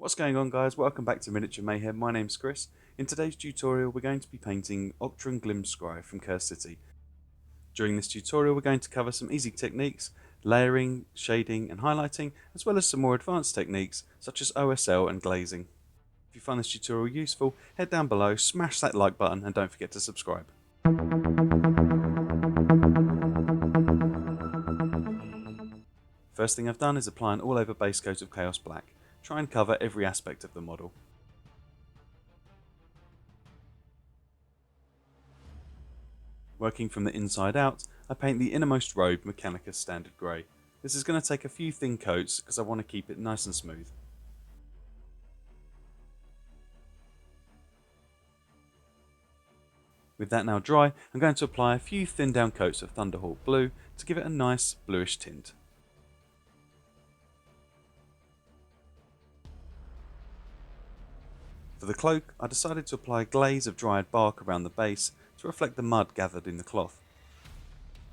What's going on, guys? Welcome back to Miniature Mayhem. My name's Chris. In today's tutorial we're going to be painting Octren Glimscry from Curse City. During this tutorial we're going to cover some easy techniques, layering, shading and highlighting, as well as some more advanced techniques such as OSL and glazing. If you find this tutorial useful, head down below, smash that like button and don't forget to subscribe. First thing I've done is apply an all over base coat of Chaos Black. Try and cover every aspect of the model. Working from the inside out, I paint the innermost robe Mechanicus Standard Grey. This is going to take a few thin coats because I want to keep it nice and smooth. With that now dry, I'm going to apply a few thin down coats of Thunderhawk Blue to give it a nice bluish tint. For the cloak, I decided to apply a glaze of dried bark around the base to reflect the mud gathered in the cloth.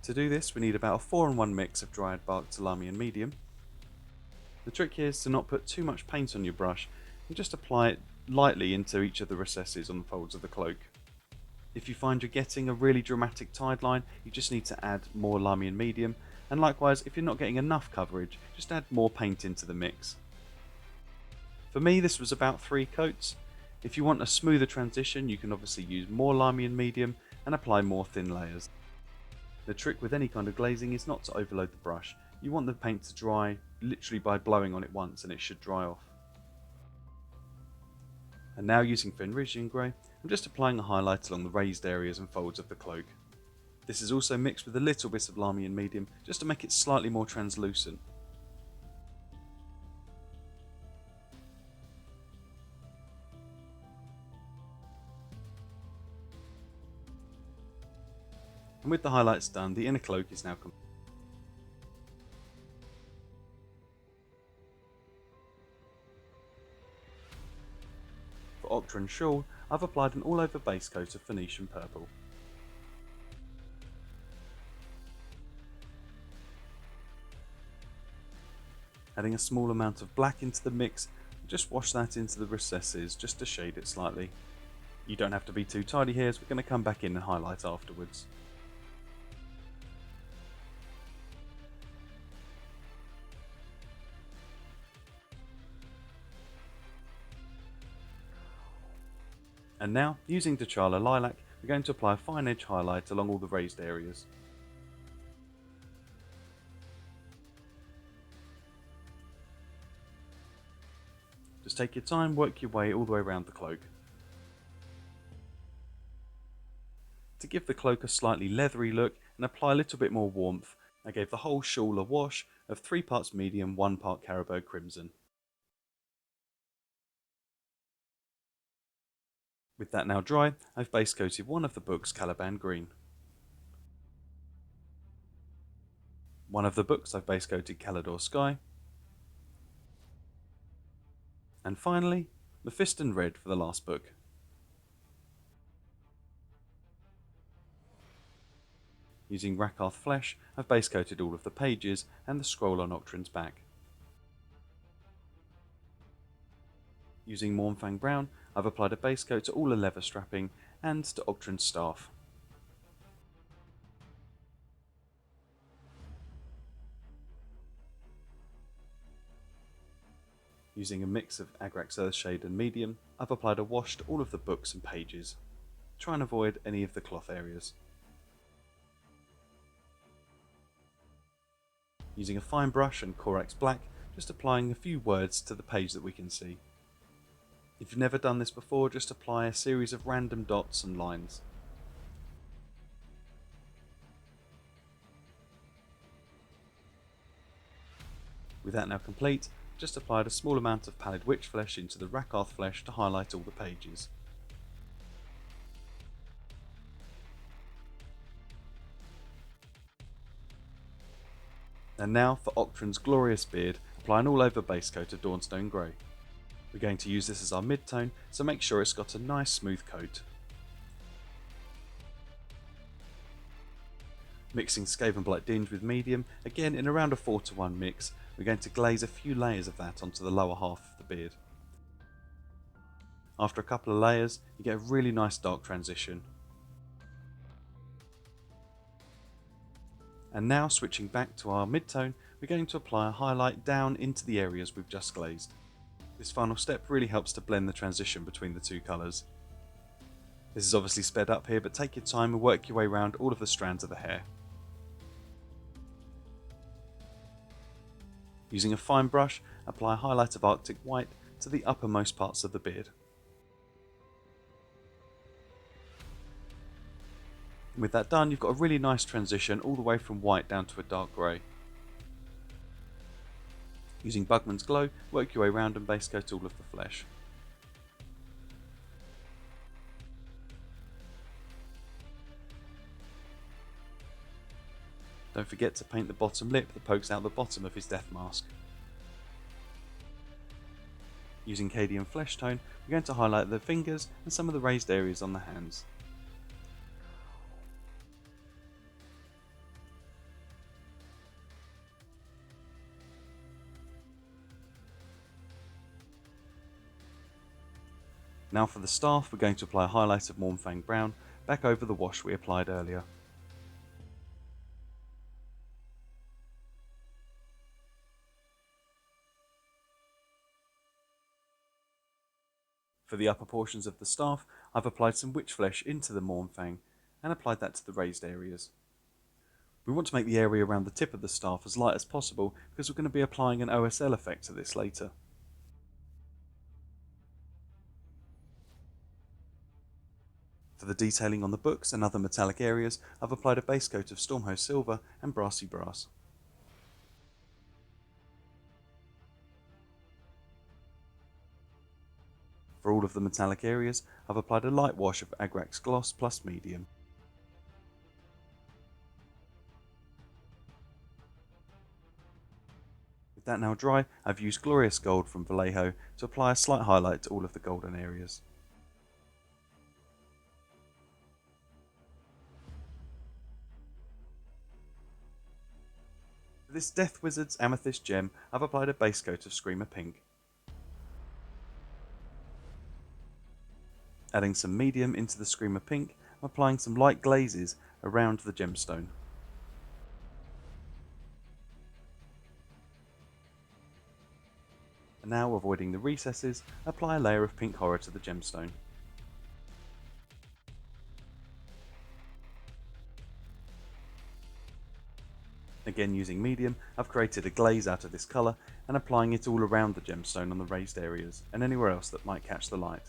To do this we need about a 4-in-1 mix of dried bark to Lamy and medium. The trick here is to not put too much paint on your brush and just apply it lightly into each of the recesses on the folds of the cloak. If you find you're getting a really dramatic tide line, you just need to add more Lamy and medium, and likewise if you're not getting enough coverage, just add more paint into the mix. For me this was about 3 coats. If you want a smoother transition you can obviously use more Lamy and medium and apply more thin layers. The trick with any kind of glazing is not to overload the brush. You want the paint to dry literally by blowing on it once and it should dry off. And now using Fenrisian Grey, I'm just applying a highlight along the raised areas and folds of the cloak. This is also mixed with a little bit of Lamy and medium just to make it slightly more translucent. And with the highlights done, the inner cloak is now complete. For Octren Shawl, I've applied an all over base coat of Phoenician Purple. Adding a small amount of black into the mix, just wash that into the recesses just to shade it slightly. You don't have to be too tidy here as we're going to come back in and highlight afterwards. And now, using T'Challa Lilac, we're going to apply a fine edge highlight along all the raised areas. Just take your time, work your way all the way around the cloak. To give the cloak a slightly leathery look and apply a little bit more warmth, I gave the whole shawl a wash of 3 parts medium, 1 part Caribou Crimson. With that now dry, I've base coated one of the books Caliban Green. One of the books I've base coated Calidor Sky. And finally, Mephiston Red for the last book. Using Rakarth Flesh, I've base coated all of the pages and the scroll on Octren's back. Using Mornfang Brown, I've applied a base coat to all the leather strapping and to Octren's staff. Using a mix of Agrax Earthshade and Medium, I've applied a wash to all of the books and pages. Try and avoid any of the cloth areas. Using a fine brush and Corax Black, just applying a few words to the page that we can see. If you've never done this before, just apply a series of random dots and lines. With that now complete, just applied a small amount of Pallid Witch Flesh into the Rakarth Flesh to highlight all the pages. And now for Octren's glorious beard, apply an all over base coat of Dawnstone Grey. We're going to use this as our mid-tone, so make sure it's got a nice smooth coat. Mixing Skaven Blight Dinge with medium, again in around a 4-to-1 mix, we're going to glaze a few layers of that onto the lower half of the beard. After a couple of layers, you get a really nice dark transition. And now, switching back to our mid-tone, we're going to apply a highlight down into the areas we've just glazed. This final step really helps to blend the transition between the two colours. This is obviously sped up here, but take your time and work your way around all of the strands of the hair. Using a fine brush, apply a highlight of Arctic White to the uppermost parts of the beard. And with that done, you've got a really nice transition all the way from white down to a dark grey. Using Bugman's Glow, work your way around and base coat all of the flesh. Don't forget to paint the bottom lip that pokes out the bottom of his death mask. Using Cadian Flesh Tone, we're going to highlight the fingers and some of the raised areas on the hands. Now for the staff, we're going to apply a highlight of Mornfang Brown back over the wash we applied earlier. For the upper portions of the staff, I've applied some witch flesh into the Mornfang and applied that to the raised areas. We want to make the area around the tip of the staff as light as possible because we're going to be applying an OSL effect to this later. For the detailing on the books and other metallic areas, I've applied a base coat of Stormhost Silver and Brassy Brass. For all of the metallic areas, I've applied a light wash of Agrax Gloss plus Medium. With that now dry, I've used Glorious Gold from Vallejo to apply a slight highlight to all of the golden areas. For this Death Wizards Amethyst gem, I've applied a base coat of Screamer Pink. Adding some medium into the Screamer Pink, I'm applying some light glazes around the gemstone. And now, avoiding the recesses, apply a layer of Pink Horror to the gemstone. Again, using medium, I've created a glaze out of this colour and applying it all around the gemstone on the raised areas and anywhere else that might catch the light.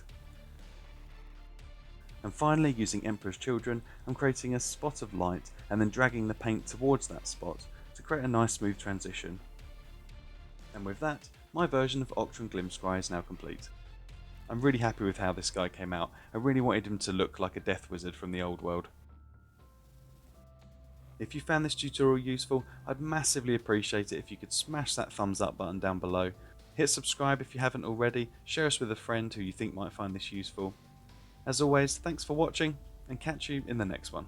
And finally, using Emperor's Children, I'm creating a spot of light and then dragging the paint towards that spot to create a nice smooth transition. And with that, my version of Octren Glimscry is now complete. I'm really happy with how this guy came out. I really wanted him to look like a death wizard from the old world. If you found this tutorial useful, I'd massively appreciate it if you could smash that thumbs up button down below. Hit subscribe if you haven't already, share us with a friend who you think might find this useful. As always, thanks for watching, and catch you in the next one.